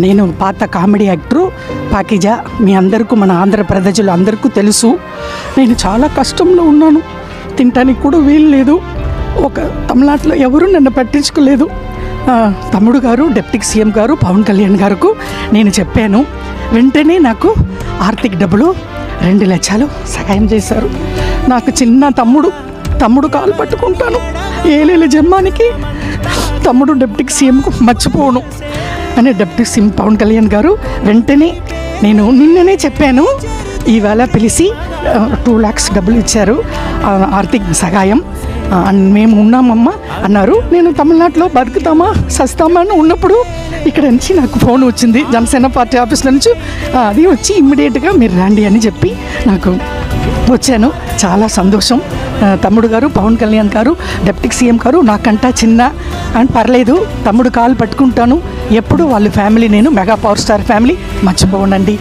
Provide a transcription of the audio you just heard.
నేను పాత comedy actor పాకిజా. మీ అందరికీ, మన ఆంధ్ర ప్రజలు అందరికీ తెలుసు. నేను చాలా కష్టంలో ఉన్నాను. తినటానికి కూడా వీలు లేదు. ఒక తమిళనాడులో ఎవరు నన్ను పట్టించుకోలేదు. తమ్ముడు గారు, డిప్యూటీ సీఎం గారు పవన్ కళ్యాణ్ గారికి నేను చెప్పాను. వెంటనే నాకు ఆర్థిక డబ్బులు 2 లక్షలు సహాయం చేశారు. నాకు చిన్న తమ్ముడు కాలు పట్టుకుంటాను. ఏలేల జన్మానికి తమ్ముడు డిప్యూటీ సీఎంకు మర్చిపోను అని డిప్యూటీ సీఎం పవన్ కళ్యాణ్ గారు వెంటనే, నేను నిన్ననే చెప్పాను, ఈవేళ పిలిచి 2 lakhs డబ్బులు ఇచ్చారు, ఆర్థిక సహాయం. మేము ఉన్నామమ్మా అన్నారు. నేను తమిళనాడులో బతుకుతామా సస్తామా అని ఉన్నప్పుడు ఇక్కడ నుంచి నాకు ఫోన్ వచ్చింది జనసేన పార్టీ ఆఫీస్ నుంచి. అది వచ్చి ఇమ్మీడియట్గా మీరు రండి అని చెప్పి నాకు వచ్చాను. చాలా సంతోషం. తమ్ముడు గారు, పవన్ కళ్యాణ్ గారు, డిప్యూటీ సీఎం గారు నాకంటా చిన్న అని పర్లేదు, తమ్ముడు కాలు పట్టుకుంటాను ఎప్పుడు. వాళ్ళ ఫ్యామిలీ, నేను మెగా పవర్ స్టార్ ఫ్యామిలీ మర్చిపోనండి.